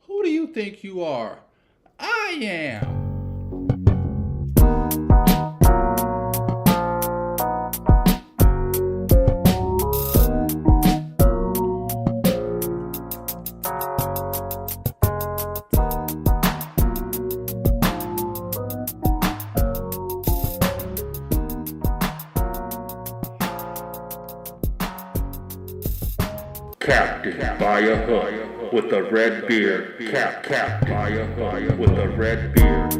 Who do you think you are? I am. Captain by a hook with a red beard. Captain by a hook with a red beard.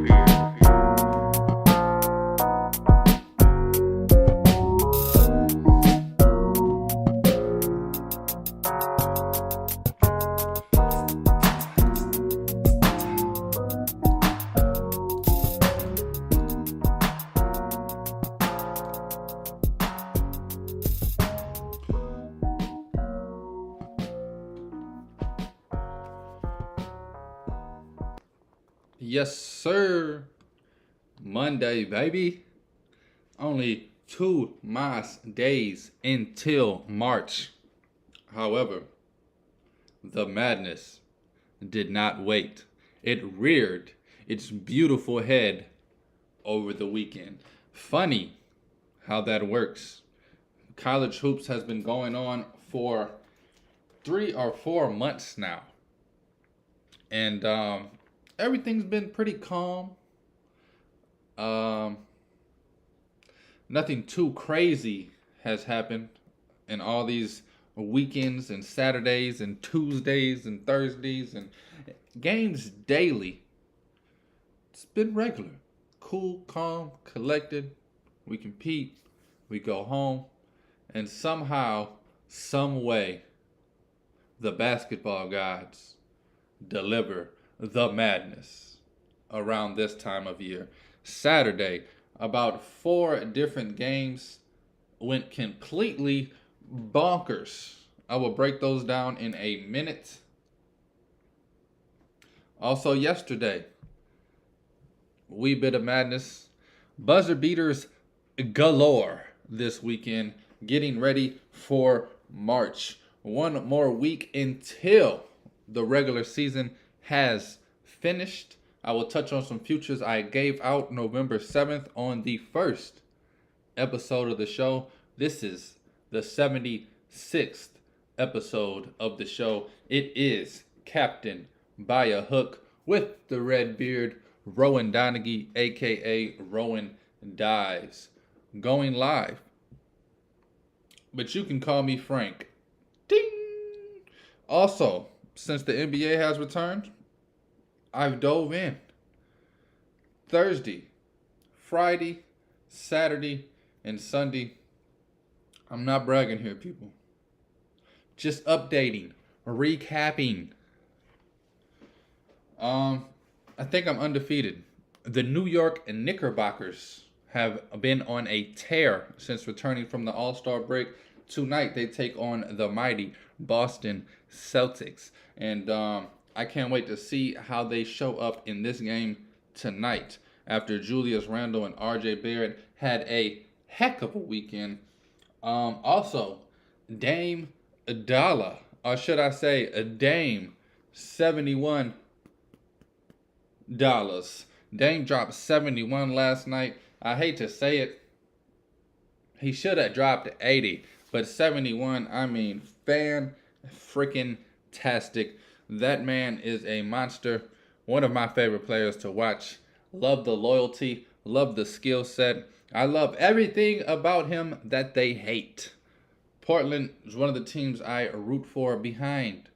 Yes, sir. Monday, baby. Only 2 days until March. However, the madness did not wait. It reared its beautiful head over the weekend. Funny how that works. College hoops has been going on for 3 or 4 months now. And everything's been pretty calm. Um, Nothing too crazy has happened in all these weekends and Saturdays and Tuesdays and Thursdays and games daily. It's been regular. Cool, calm, collected. We compete, we go home, and somehow, some way, the basketball gods deliver the madness around this time of year. Saturday, about 4 different games went completely bonkers. I will break those down in a minute. Also, yesterday, wee bit of madness. Buzzer beaters galore this weekend, getting ready for March. One more week until the regular season has finished. I will touch on some futures I gave out November 7th on the first episode of the show. This is the 76th episode of the show. It is Captain by a Hook with the red beard, Rowan Donaghy, aka Rowan Dives, going live. But you can call me Frank. Ding! Also, since the NBA has returned, I've dove in Thursday, Friday, Saturday, and Sunday. I'm not bragging here, people. Just updating, recapping. I think I'm undefeated. The New York Knickerbockers have been on a tear since returning from the All-Star break. Tonight they take on the mighty Boston Celtics, and I can't wait to see how they show up in this game tonight after Julius Randle and RJ Barrett had a heck of a weekend. Also, Dame Dollar, or should I say a Dame, $71. Dame dropped 71 last night. I hate to say it. He should have dropped 80, but 71, I mean, fan freaking tastic. That man is a monster. One of my favorite players to watch. Love the loyalty, love the skill set. I love everything about him that they hate. Portland is one of the teams I root for behind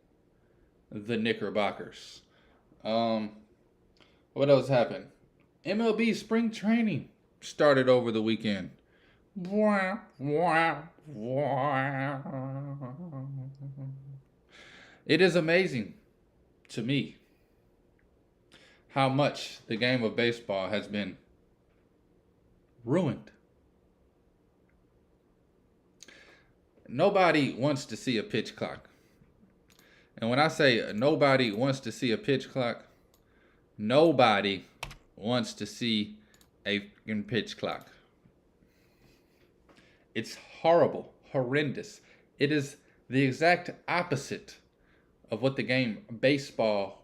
the Knickerbockers. What else happened? MLB spring training started over the weekend. It is amazing to me how much the game of baseball has been ruined. Nobody wants to see a pitch clock. And when I say nobody wants to see a pitch clock, nobody wants to see a fucking pitch clock. It's horrible, horrendous. It is the exact opposite of what the game baseball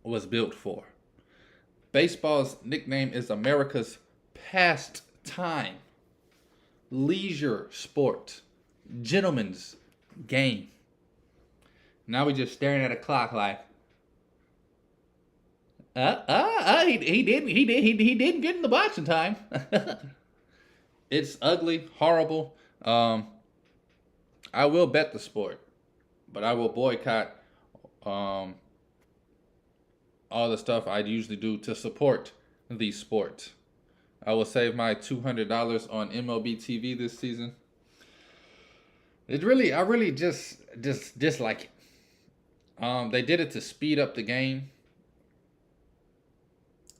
was built for. Baseball's nickname is America's pastime, leisure sport, gentleman's game. Now we just staring at a clock like, he didn't get in the box in time. It's ugly, horrible. I will bet the sport, but I will boycott all the stuff I usually do to support the sport. I will save my $200 on MLB TV this season. I really just dislike it. They did it to speed up the game.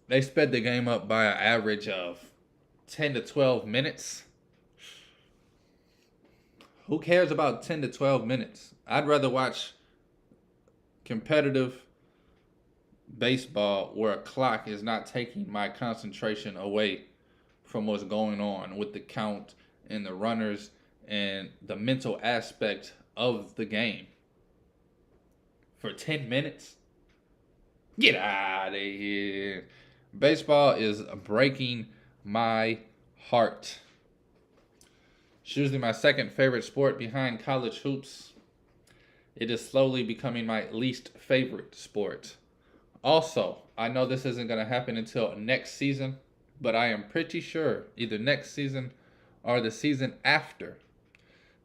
They sped the game up by an average of 10 to 12 minutes. Who cares about 10 to 12 minutes? I'd rather watch competitive baseball where a clock is not taking my concentration away from what's going on with the count and the runners and the mental aspect of the game. For 10 minutes? Get out of here. Baseball is breaking my heart. It's usually my second favorite sport behind college hoops. It is slowly becoming my least favorite sport. Also, I know this isn't going to happen until next season, but I am pretty sure either next season or the season after,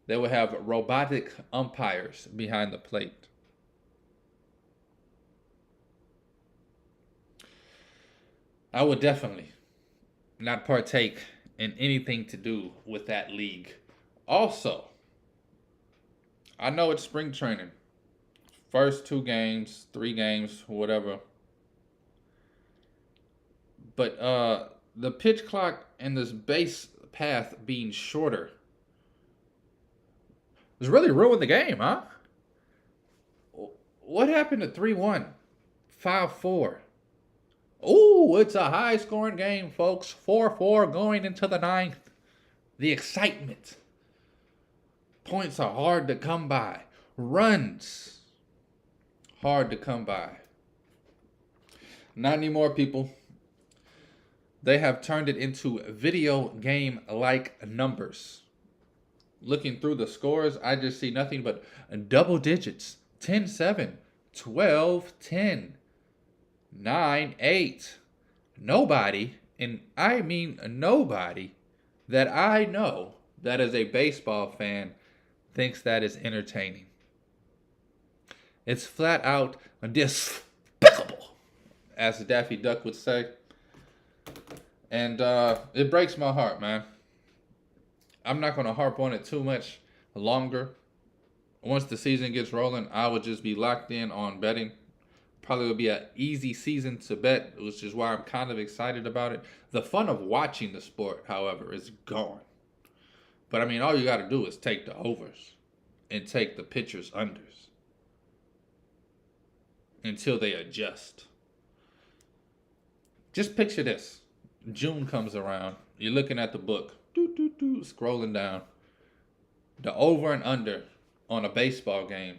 they will have robotic umpires behind the plate. I would definitely not partake in anything to do with that league. Also, I know it's spring training. First 2 games, 3 games, whatever. But the pitch clock and this base path being shorter has really ruined the game, huh? What happened to 3-1, 5-4? Ooh, it's a high-scoring game, folks. 4-4 going into the 9th. The excitement. Points are hard to come by. Runs, hard to come by. Not anymore, people. They have turned it into video game-like numbers. Looking through the scores, I just see nothing but double digits. 10-7, 12-10. 9-8. Nobody, and I mean nobody, that I know that is a baseball fan thinks that is entertaining. It's flat out despicable, as Daffy Duck would say. And it breaks my heart, man. I'm not going to harp on it too much longer. Once the season gets rolling, I will just be locked in on betting. Probably will be an easy season to bet, which is why I'm kind of excited about it. The fun of watching the sport, however, is gone. But I mean, all you got to do is take the overs and take the pitchers' unders until they adjust. Just picture this. June comes around. You're looking at the book, scrolling down. The over and under on a baseball game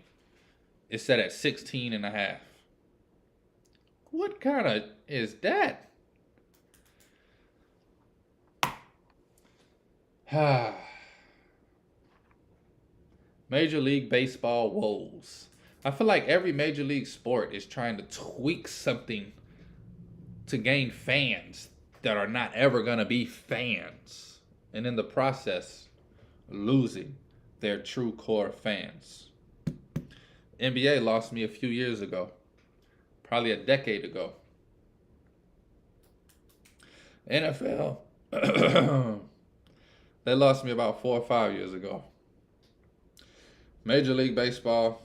is set at 16.5. What kind of is that? Major League Baseball woes. I feel like every Major League sport is trying to tweak something to gain fans that are not ever going to be fans. And in the process, losing their true core fans. NBA lost me a few years ago. Probably a decade ago. NFL, they lost me about 4 or 5 years ago. Major League Baseball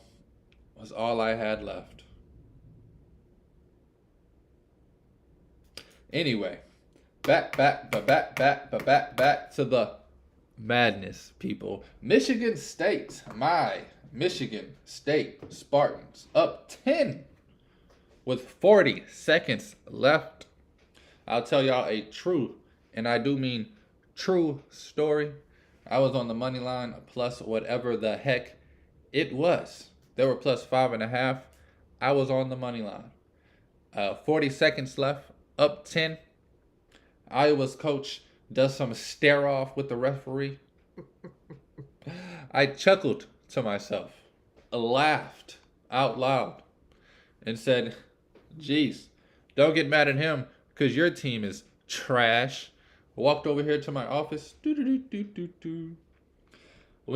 was all I had left. Anyway, back to the madness, people. Michigan State, my Michigan State Spartans, up 10 with 40 seconds left. I'll tell y'all a true, and I do mean true story. I was on the money line plus whatever the heck it was. They were plus 5.5. I was on the money line. 40 seconds left, up 10. Iowa's coach does some stare off with the referee. I chuckled to myself, laughed out loud, and said, geez, don't get mad at him because your team is trash. Walked over here to my office. Went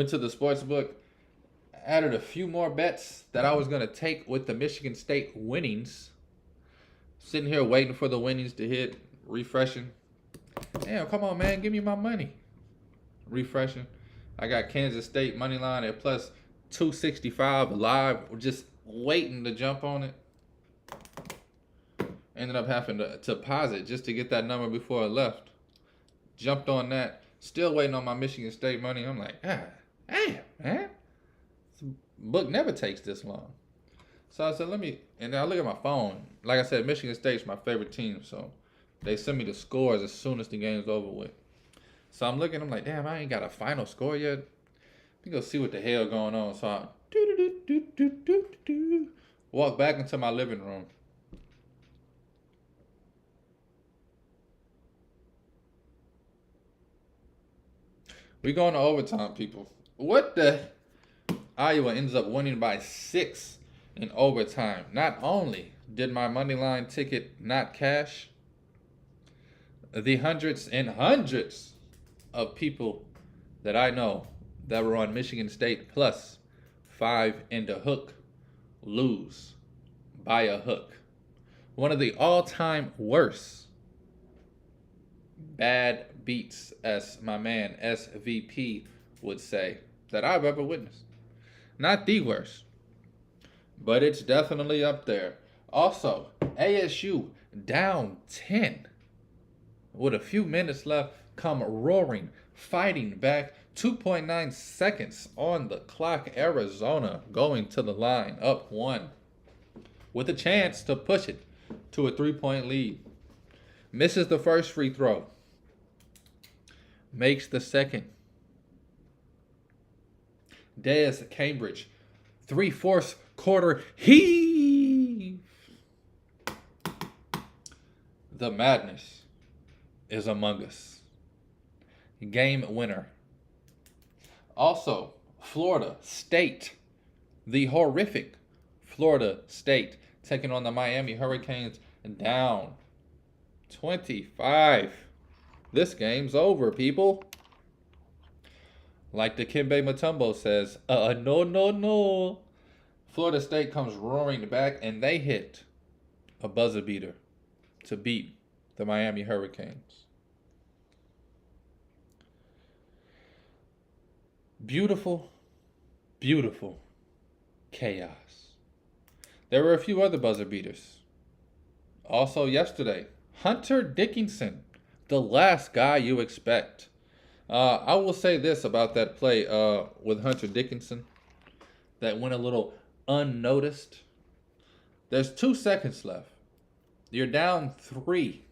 to the sports book. Added a few more bets that I was going to take with the Michigan State winnings. Sitting here waiting for the winnings to hit. Refreshing. Damn, come on, man. Give me my money. Refreshing. I got Kansas State money line at plus 265 live. Just waiting to jump on it. Ended up having to deposit just to get that number before I left. Jumped on that. Still waiting on my Michigan State money. I'm like, damn, man. This book never takes this long. So I said, and I look at my phone. Like I said, Michigan State's my favorite team. So they send me the scores as soon as the game's over with. So I'm looking, I'm like, damn, I ain't got a final score yet. Let me go see what the hell going on. So I walk back into my living room. We going to overtime, people. What the? Iowa ends up winning by 6 in overtime. Not only did my money line ticket not cash, the hundreds and hundreds of people that I know that were on Michigan State plus 5 in the hook lose by a hook. One of the all-time worst bad beats, as my man SVP would say, that I've ever witnessed. Not the worst, but it's definitely up there. Also, ASU down 10 with a few minutes left, come roaring, fighting back. 2.9 seconds on the clock. Arizona going to the line, up 1 with a chance to push it to a 3-point lead. Misses the first free throw. Makes the second. Deas Cambridge, 3/4 quarter heave. The madness is among us. Game winner. Also, Florida State, the horrific Florida State, taking on the Miami Hurricanes, down 25. This game's over, people. Like the Dikembe Mutombo says, no. Florida State comes roaring back, and they hit a buzzer beater to beat the Miami Hurricanes. Beautiful, beautiful chaos. There were a few other buzzer beaters. Also yesterday, Hunter Dickinson, the last guy you expect. I will say this about that play with Hunter Dickinson that went a little unnoticed. There's 2 seconds left. You're down 3.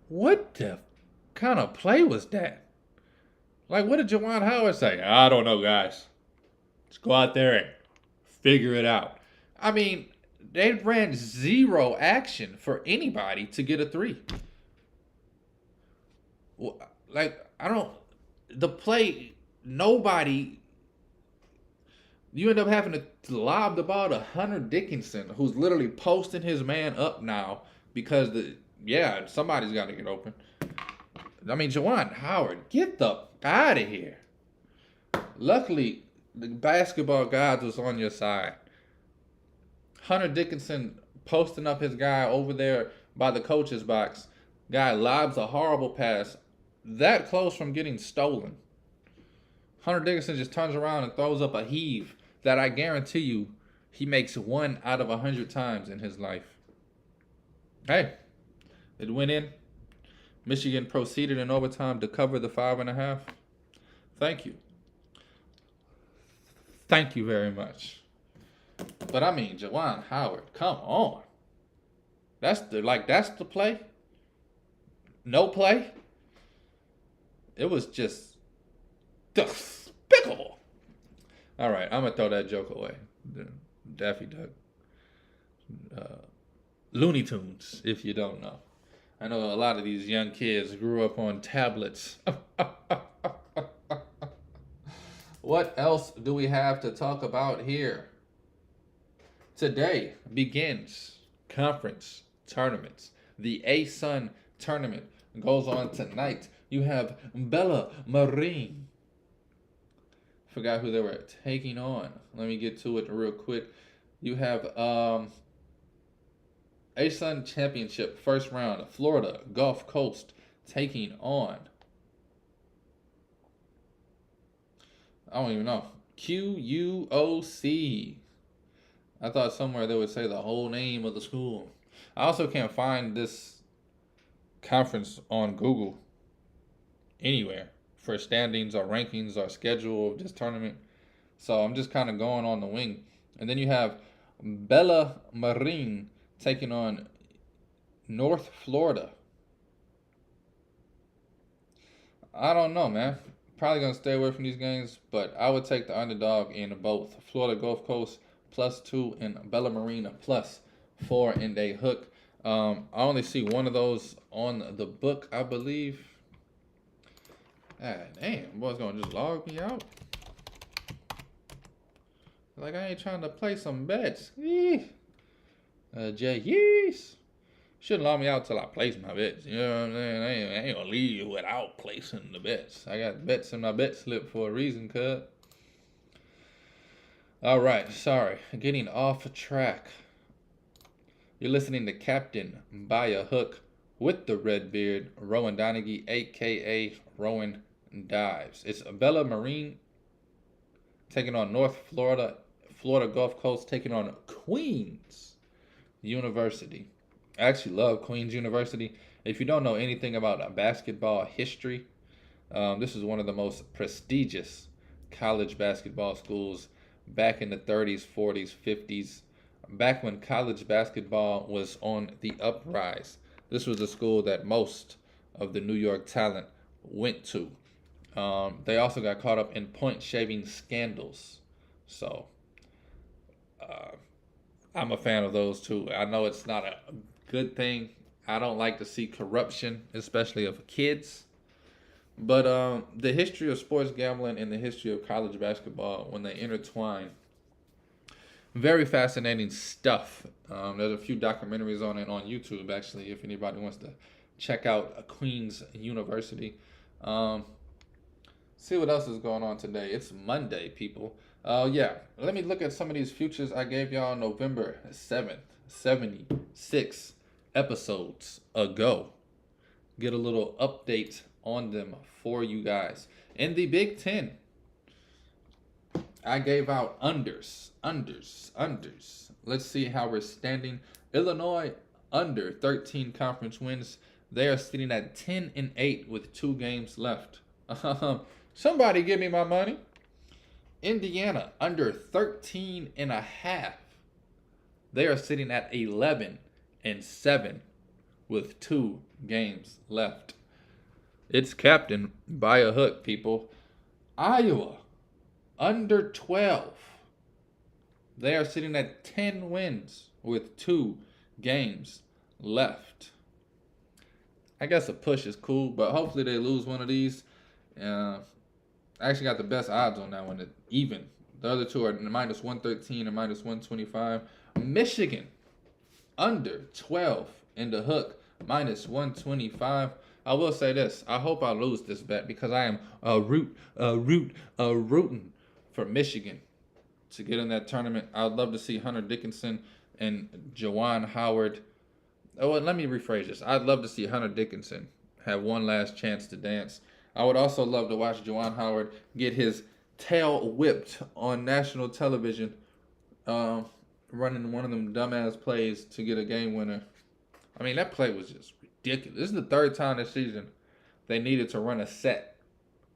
What the kind of play was that? Like, what did Juwan Howard say? I don't know, guys. Let's go out there and figure it out. I mean, they ran 0 action for anybody to get a 3. Like, the play, nobody, you end up having to lob the ball to Hunter Dickinson, who's literally posting his man up now because somebody's got to get open. I mean, Juwan Howard, get the out of here. Luckily, the basketball gods was on your side. Hunter Dickinson posting up his guy over there by the coach's box. Guy lobs a horrible pass that close from getting stolen. Hunter Dickinson just turns around and throws up a heave that I guarantee you he makes 1 out of 100 times in his life. Hey, it went in. Michigan proceeded in overtime to cover the 5.5. Thank you. Thank you very much. But I mean, Juwan Howard, come on. That's the play? No play? It was just despicable. All right, I'm going to throw that joke away. Daffy Duck. Looney Tunes, if you don't know. I know a lot of these young kids grew up on tablets. What else do we have to talk about here? Today begins conference tournaments. The ASUN tournament goes on tonight. You have Bella Marine. Forgot who they were taking on. Let me get to it real quick. You have ASUN Championship first round. Florida Gulf Coast taking on, I don't even know, QUOC. I thought somewhere they would say the whole name of the school. I also can't find this conference on Google anywhere for standings or rankings or schedule of this tournament. So I'm just kind of going on the wing. And then you have Bella Marine taking on North Florida. I don't know, man. Probably going to stay away from these games, but I would take the underdog in both. Florida Gulf Coast +2 and Bella Marine +4 in they hook. I only see one of those on the book, I believe. Ah, damn, boy's going to just log me out. Like I ain't trying to play some bets. Jeez. Shouldn't log me out till I place my bets. You know what I'm saying? I ain't gonna leave you without placing the bets. I got bets in my bet slip for a reason, cuz. Alright, sorry. Getting off track. You're listening to Captain by a Hook with the red beard, Rowan Donaghy, aka Rowan Dives. It's Bella Marine taking on North Florida, Florida Gulf Coast taking on Queens University. I actually love Queens University. If you don't know anything about basketball history, this is one of the most prestigious college basketball schools back in the 30s, 40s, 50s, back when college basketball was on the uprise. This was a school that most of the New York talent went to. They also got caught up in point shaving scandals. So I'm a fan of those too. I know it's not a good thing. I don't like to see corruption, especially of kids. But the history of sports gambling and the history of college basketball, when they intertwine, very fascinating stuff. There's a few documentaries on it on YouTube, actually, if anybody wants to check out Queens University. See what else is going on today. It's Monday, people. Yeah, let me look at some of these futures I gave y'all November 7th, 76 episodes ago. Get a little update on them for you guys. In the Big Ten, I gave out unders. Let's see how we're standing. Illinois under 13 conference wins. They are sitting at 10-8 with 2 games left. Somebody give me my money. Indiana under 13.5. They are sitting at 11-7 with 2 games left. It's Captain by a Hook, people. Iowa under 12. They are sitting at 10 wins with 2 games left. I guess a push is cool, but hopefully they lose one of these. I actually got the best odds on that one, even. The other two are -113 and -125. Michigan under 12 in the hook, -125. I will say this. I hope I lose this bet because I am rooting for Michigan to get in that tournament. I'd love to see Hunter Dickinson and Juwan Howard. Oh, let me rephrase this. I'd love to see Hunter Dickinson have one last chance to dance. I would also love to watch Juwan Howard get his tail whipped on national television, running one of them dumbass plays to get a game winner. I mean, that play was just ridiculous. This is the 3rd time this season they needed to run a set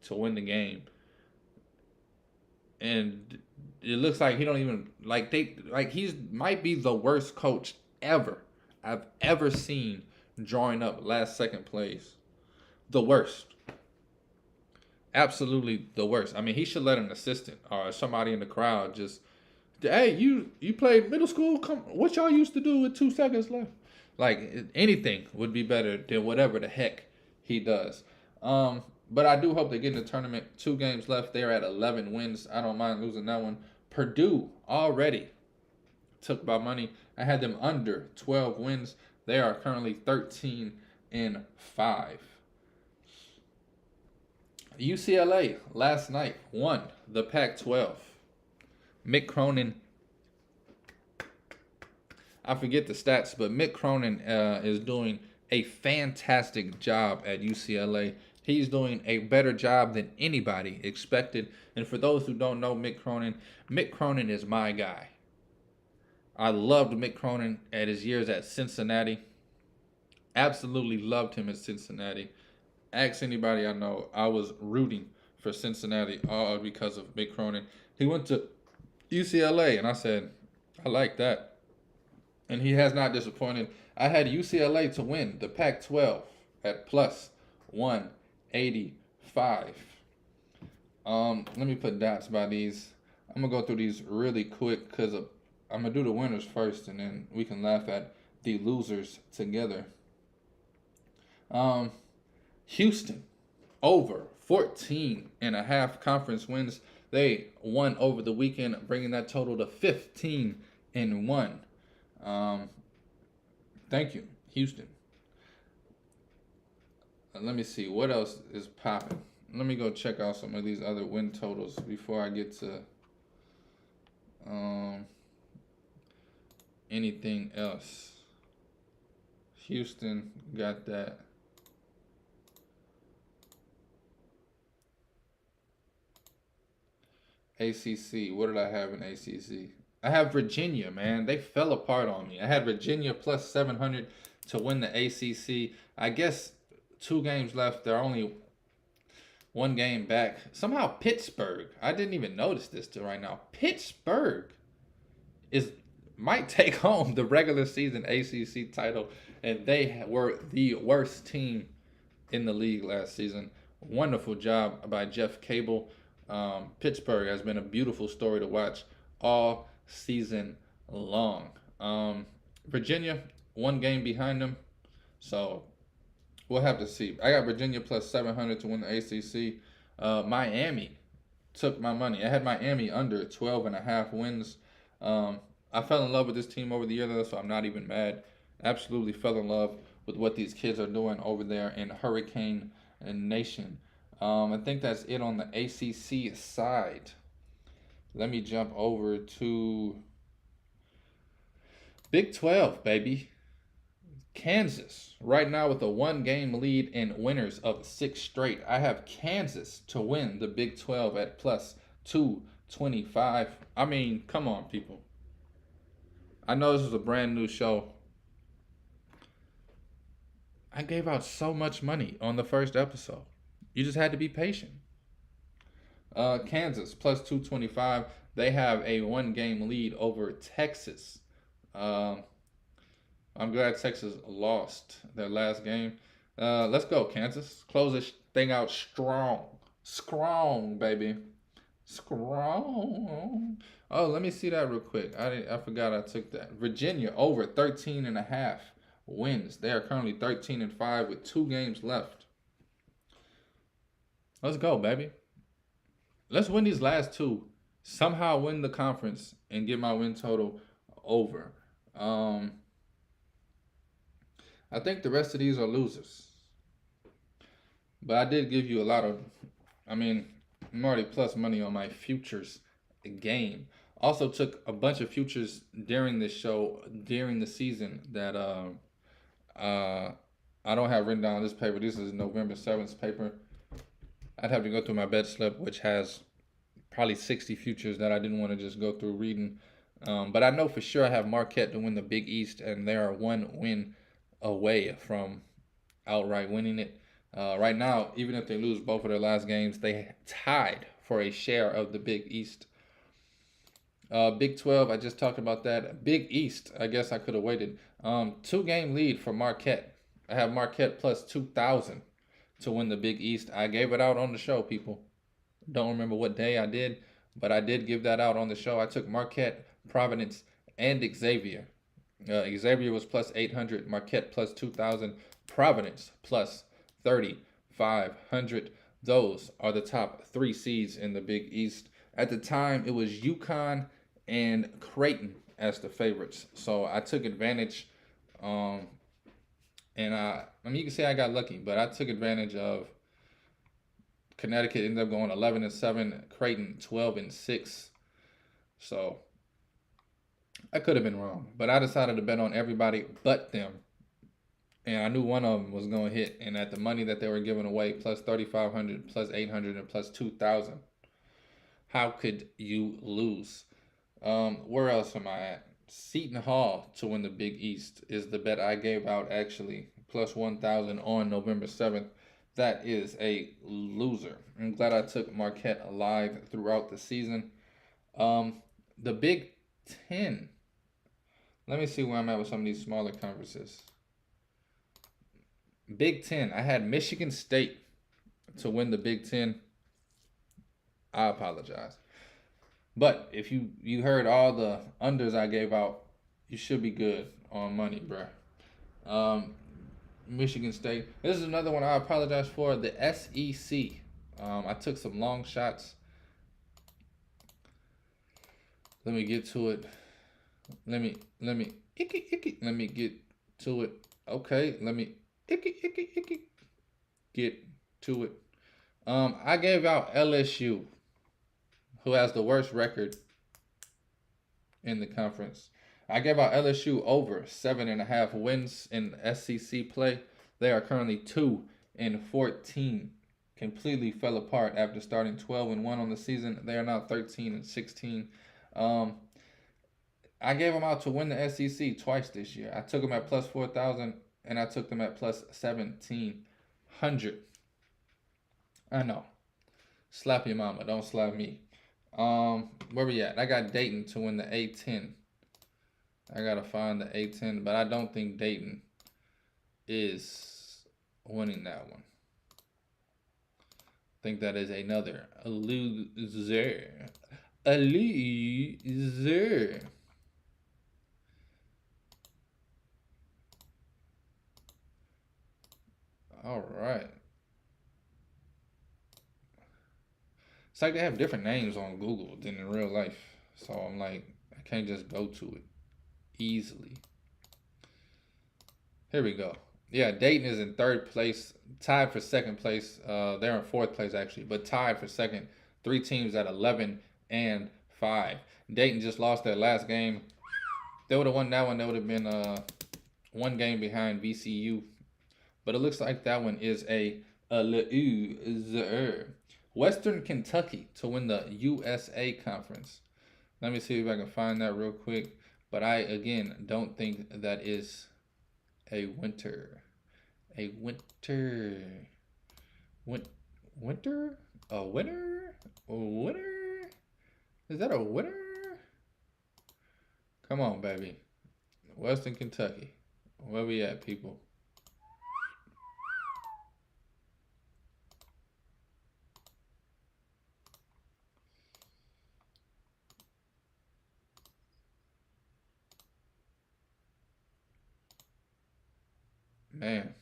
to win the game. And it looks like he don't even he's might be the worst coach I've ever seen drawing up last second plays. The worst. Absolutely the worst. I mean, he should let an assistant or somebody in the crowd just, hey, you played middle school? Come, what y'all used to do with 2 seconds left? Like anything would be better than whatever the heck he does. But I do hope they get in the tournament. 2 games left. They're at 11 wins. I don't mind losing that one. Purdue already took my money. I had them under 12 wins. They are currently 13-5. UCLA last night won the Pac-12. Mick Cronin, I forget the stats, but Mick Cronin is doing a fantastic job at UCLA. He's doing a better job than anybody expected. And for those who don't know Mick Cronin is my guy. I loved Mick Cronin at his years at Cincinnati. Absolutely loved him at Cincinnati. Ask anybody I know, I was rooting for Cincinnati all because of Mick Cronin. He went to UCLA, and I said, I like that. And he has not disappointed. I had UCLA to win the Pac-12 at plus 185. Let me put dots by these. I'm going to go through these really quick because I'm going to do the winners first, and then we can laugh at the losers together. Houston, over 14.5 conference wins. They won over the weekend, bringing that total to 15-1. Thank you, Houston. Let me see what else is popping. Let me go check out some of these other win totals before I get to anything else. Houston got that. ACC. What did I have in ACC? I have Virginia, man. They fell apart on me. I had Virginia plus 700 to win the ACC. I guess 2 games left. They're only 1 game back. Somehow Pittsburgh. I didn't even notice this till right now. Pittsburgh might take home the regular season ACC title, and they were the worst team in the league last season. Wonderful job by Jeff Cable. Pittsburgh has been a beautiful story to watch all season long. Virginia, 1 game behind them, so we'll have to see. I got Virginia plus 700 to win the ACC. Miami took my money. I had Miami under 12.5 wins. I fell in love with this team over the year, though, so I'm not even mad. Absolutely fell in love with what these kids are doing over there in Hurricane Nation. I think that's it on the ACC side. Let me jump over to Big 12, baby. Kansas, right now with a 1-game lead and winners of 6 straight. I have Kansas to win the Big 12 at plus 225. I mean, come on, people. I know this is a brand new show. I gave out so much money on the first episode. You just had to be patient. Kansas plus 225. They have a 1-game lead over Texas. I'm glad Texas lost their last game. Let's go, Kansas. Close this thing out strong. Strong, baby. Strong. Oh, let me see that real quick. I forgot I took that. Virginia over 13.5 wins. They are currently 13-5 with 2 games left. Let's go, baby. Let's win these last 2. Somehow win the conference and get my win total over. I think the rest of these are losers. But I did give you a lot of, I'm already plus money on my futures game. Also took a bunch of futures during this show, during the season that I don't have written down on this paper. This is November 7th paper. I'd have to go through my bet slip, which has probably 60 futures that I didn't want to just go through reading. But I know for sure I have Marquette to win the Big East, and they are 1 win away from outright winning it. Right now, even if they lose both of their last games, they tied for a share of the Big East. Big 12, I just talked about that. Big East, I guess I could have waited. 2-game lead for Marquette. I have Marquette plus 2,000 to win the Big East. I gave it out on the show, people. Don't remember what day I did, but I did give that out on the show. I took Marquette, Providence, and Xavier Xavier was plus 800, Marquette plus 2,000, Providence plus 3,500. Those are the top three seeds in the Big East. At the time, it was UConn and Creighton as the favorites. So I took advantage, um, and I mean, you can say I got lucky, but I took advantage of Connecticut ended up going 11-7, Creighton 12-6. So I could have been wrong, but I decided to bet on everybody but them, and I knew one of them was going to hit. And at the money that they were giving away, plus 3,500, plus 800, and plus 2,000, how could you lose? Where else am I at? Seton Hall to win the Big East is the bet I gave out actually, plus 1,000 on November 7th. That is a loser. I'm glad I took Marquette alive throughout the season. The Big Ten. Let me see where I'm at with some of these smaller conferences. Big Ten. I had Michigan State to win the Big Ten. I apologize. But if you heard all the unders I gave out, you should be good on money, bruh. Michigan State. This is another one I apologize for. The SEC. I took some long shots. Let me get to it. Let me Let me get to it. Okay, let me get to it. I gave out LSU, who has the worst record in the conference. I gave out LSU over 7.5 wins in SEC play. They are currently 2-14. Completely fell apart after starting 12-1 on the season. They are now 13-16. I gave them out to win the SEC twice this year. I took them at plus 4,000 and I took them at plus 1,700. I know. Slap your mama. Don't slap me. Where we at? I got Dayton to win the A10. I gotta find the A10, but I don't think Dayton is winning that one. I think that is another loser. A loser. All right. It's like they have different names on Google than in real life. So I'm like, I can't just go to it easily. Here we go. Yeah, Dayton is in third place, tied for second place. They're in fourth place actually, but tied for second. Three teams at 11-5. Dayton just lost their last game. They would have won that one. They would have been one game behind VCU. But it looks like that one is a loser. Western Kentucky to win the USA Conference. Let me see if I can find that real quick. But I, again, don't think that is a winter. A winter. Winter? A winner? A winner? Is that a winner? Come on, baby. Western Kentucky. Where we at, people? Man.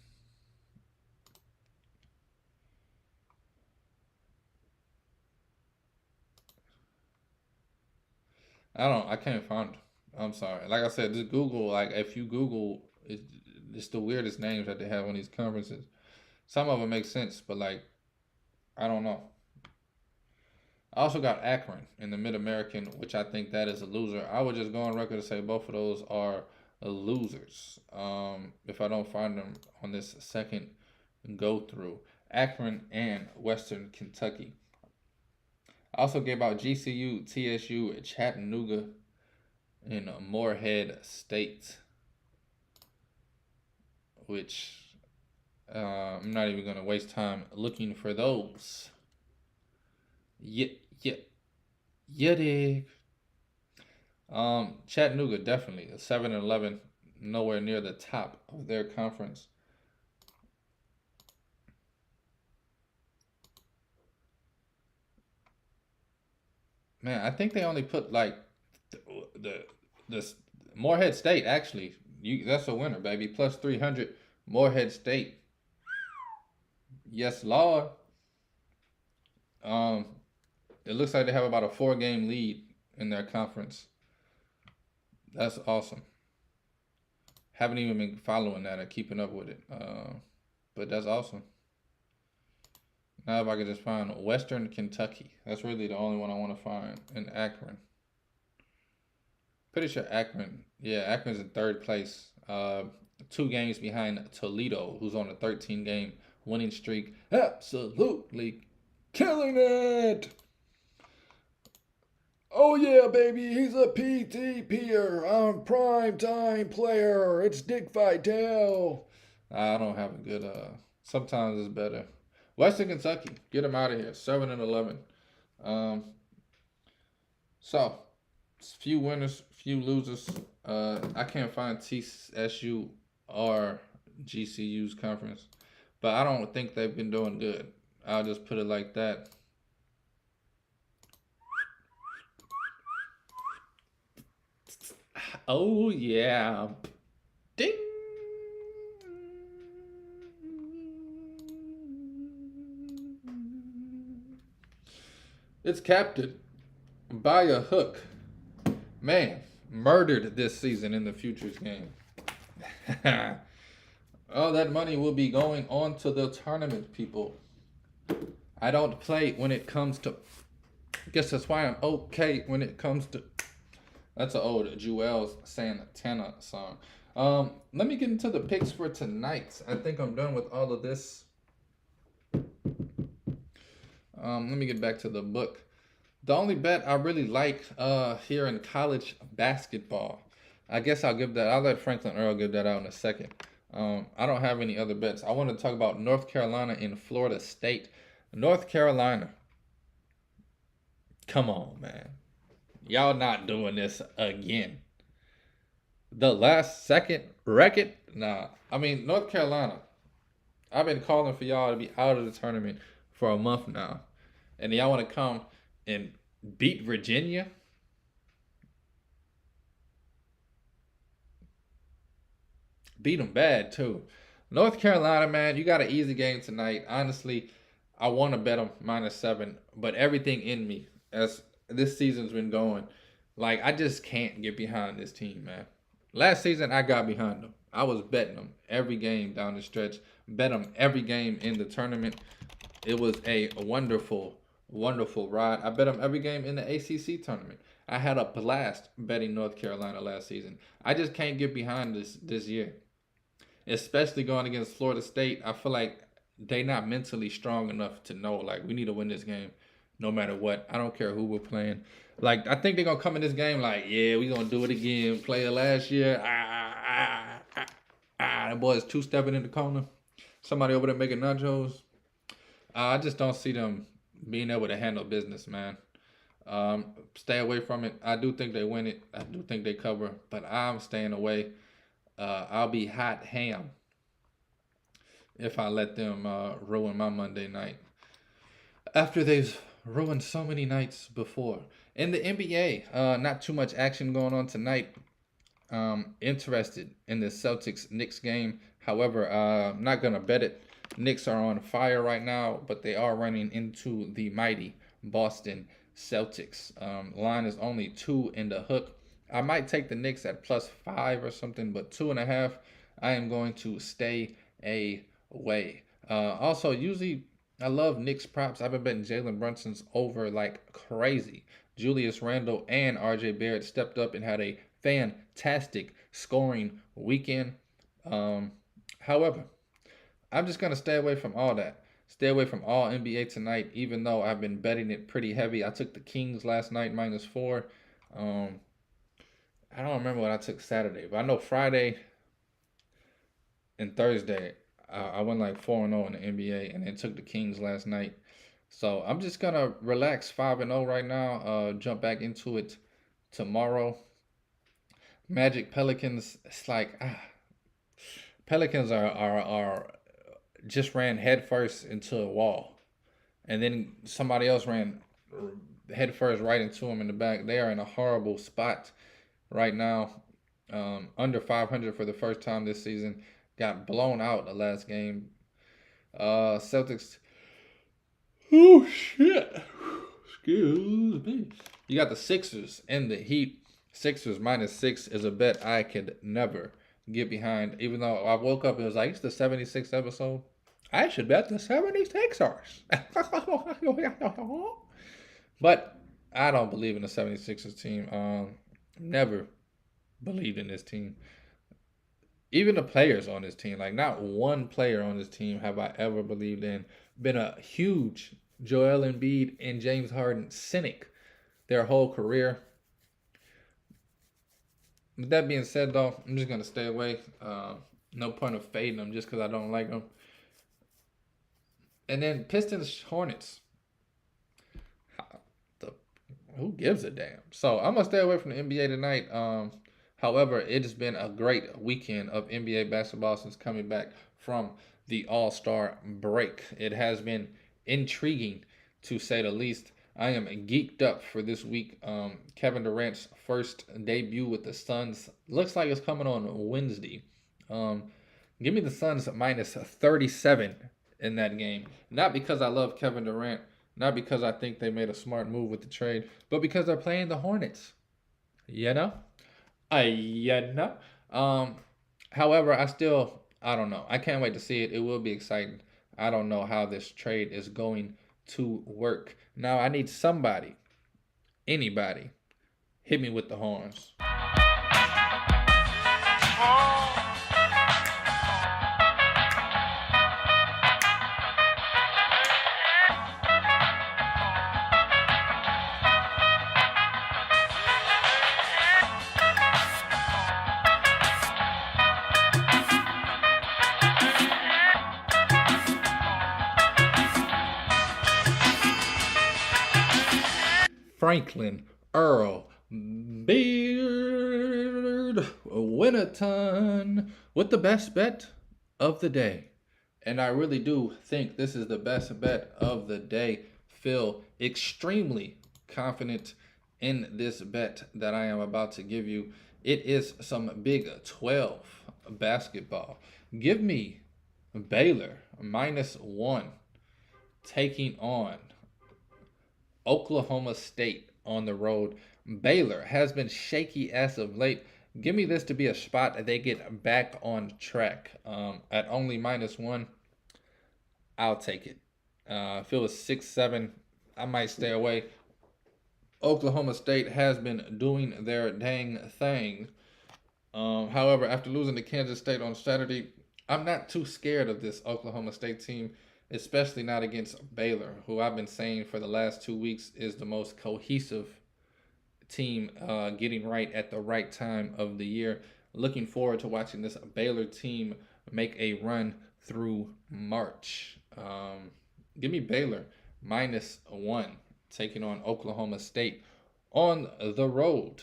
I can't find them. I'm sorry. Like I said, just Google, like, if you Google, it's the weirdest names that they have on these conferences. Some of them make sense, but, like, I don't know. I also got Akron in the Mid American, which I think that is a loser. I would just go on record to say both of those are losers. If I don't find them on this second go through, Akron and Western Kentucky. I also gave out GCU, TSU, Chattanooga, and Morehead State, which I'm not even going to waste time looking for those. Yeah, dig. Chattanooga definitely a 7-11, nowhere near the top of their conference. Man, I think they only put like the Morehead State, actually. That's a winner, baby. Plus 300. Morehead State. Yes, Lord. Um, it looks like they have about a 4-game lead in their conference. That's awesome. Haven't even been following that or keeping up with it. But that's awesome. Now if I could just find Western Kentucky. That's really the only one I want to find. In Akron. Pretty sure Akron. Yeah, Akron's in third place. 2 games behind Toledo, who's on a 13-game winning streak. Absolutely killing it. Oh yeah, baby, he's a PTPer. I'm prime time player. It's Dick Vitale. I don't have a good. Sometimes it's better. Western Kentucky, get him out of here. 7-11. Um, so few winners, few losers. I can't find TSU or GCU's conference, but I don't think they've been doing good. I'll just put it like that. Oh yeah. Ding. It's captain by a hook. Man, murdered this season in the futures game. All that money will be going on to the tournament, people. I don't play when it comes to. Guess that's why I'm okay when it comes to. That's an old Jewel's Santana song. Let me get into the picks for tonight. I think I'm done with all of this. Let me get back to the book. The only bet I really like here in college basketball, I guess I'll let Franklin Earl give that out in a second. I don't have any other bets. I want to talk about North Carolina and Florida State. North Carolina. Come on, man. Y'all not doing this again. The last second record? Nah. I mean, North Carolina. I've been calling for y'all to be out of the tournament for a month now. And y'all want to come and beat Virginia? Beat them bad, too. North Carolina, man, you got an easy game tonight. Honestly, I want to bet them -7, but everything in me, as this season's been going, like, I just can't get behind this team, man. Last season, I got behind them. I was betting them every game down the stretch. Bet them every game in the tournament. It was a wonderful, wonderful ride. I bet them every game in the ACC tournament. I had a blast betting North Carolina last season. I just can't get behind this year. Especially going against Florida State. I feel like they not mentally strong enough to know, like, we need to win this game no matter what. I don't care who we're playing. Like, I think they're going to come in this game like, yeah, we're going to do it again. Play it last year. That boy is two-stepping in the corner. Somebody over there making nachos. I just don't see them being able to handle business, man. Stay away from it. I do think they win it. I do think they cover, but I'm staying away. I'll be hot ham if I let them ruin my Monday night. After they've ruined so many nights before. In the NBA, not too much action going on tonight. Interested in the Celtics-Knicks game. However, I'm not going to bet it. Knicks are on fire right now, but they are running into the mighty Boston Celtics. Line is only 2 in the hook. I might take the Knicks at +5 or something, but 2.5, I am going to stay away. Also, usually I love Knicks props. I've been betting Jalen Brunson's over like crazy. Julius Randle and RJ Barrett stepped up and had a fantastic scoring weekend. However, I'm just going to stay away from all that. Stay away from all NBA tonight, even though I've been betting it pretty heavy. I took the Kings last night -4. I don't remember what I took Saturday, but I know Friday and Thursday I went like 4-0 in the NBA, and then took the Kings last night. So I'm just gonna relax 5-0 right now. Jump back into it tomorrow. Magic Pelicans. It's like Pelicans are just ran headfirst into a wall, and then somebody else ran headfirst right into them in the back. They are in a horrible spot right now. Under 500 for the first time this season. Got blown out the last game. Celtics. Oh shit! Excuse me. You got the Sixers and the Heat. Sixers -6 is a bet I could never get behind. Even though I woke up and it was like, it's the 76th episode. I should bet the 76ers. But I don't believe in the 76ers team. Never believed in this team. Even the players on this team, like not one player on this team have I ever believed in. Been a huge Joel Embiid and James Harden cynic their whole career. With that being said, though, I'm just gonna stay away. No point of fading them just because I don't like them. And then Pistons Hornets. Who gives a damn? So I'm gonna stay away from the NBA tonight. However, it has been a great weekend of NBA basketball since coming back from the All-Star break. It has been intriguing, to say the least. I am geeked up for this week. Kevin Durant's first debut with the Suns looks like it's coming on Wednesday. Give me the Suns -37 in that game. Not because I love Kevin Durant, not because I think they made a smart move with the trade, but because they're playing the Hornets. You know? However, I don't know. I can't wait to see it. It will be exciting. I don't know how this trade is going to work. Now, I need somebody, anybody, hit me with the horns. Franklin Earl Beard Winterton with the best bet of the day. And I really do think this is the best bet of the day. Feel extremely confident in this bet that I am about to give you. It is some Big 12 basketball. Give me Baylor -1 taking on Oklahoma State on the road. Baylor has been shaky as of late. Give me this to be a spot that they get back on track. At only -1, I'll take it. If it was 6-7, I might stay away. Oklahoma State has been doing their dang thing. However, after losing to Kansas State on Saturday, I'm not too scared of this Oklahoma State team, especially not against Baylor, who I've been saying for the last 2 weeks is the most cohesive team, getting right at the right time of the year. Looking forward to watching this Baylor team make a run through March. Give me Baylor -1 taking on Oklahoma State on the road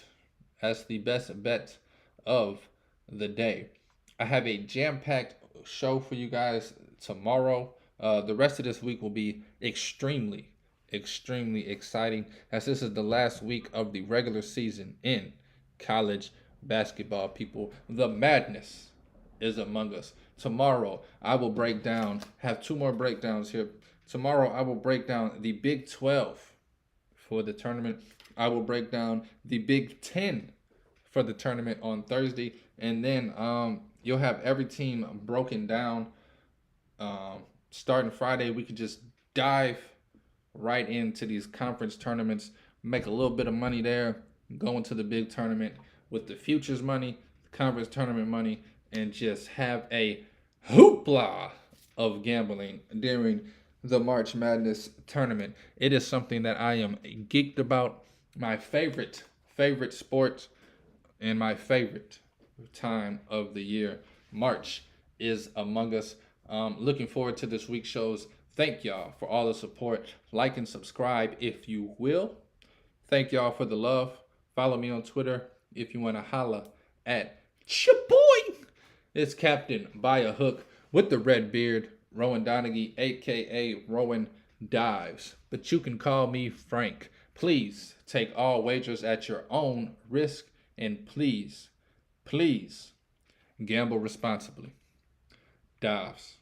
as the best bet of the day. I have a jam-packed show for you guys tomorrow. The rest of this week will be extremely exciting, as this is the last week of the regular season in college basketball, people. The madness is among us. Tomorrow, I will have 2 more breakdowns here. Tomorrow, I will break down the Big 12 for the tournament. I will break down the Big 10 for the tournament on Thursday. And then you'll have every team broken down. Starting Friday, we could just dive right into these conference tournaments, make a little bit of money there, go into the big tournament with the futures money, conference tournament money, and just have a hoopla of gambling during the March Madness tournament. It is something that I am geeked about. My favorite sport and my favorite time of the year. March is among us. Looking forward to this week's shows. Thank y'all for all the support. Like and subscribe if you will. Thank y'all for the love. Follow me on Twitter if you want to holla at Chaboy. It's Captain by a Hook with the red beard, Rowan Donaghy, aka Rowan Dives. But you can call me Frank. Please take all wagers at your own risk, and please Please gamble responsibly. Dobbs.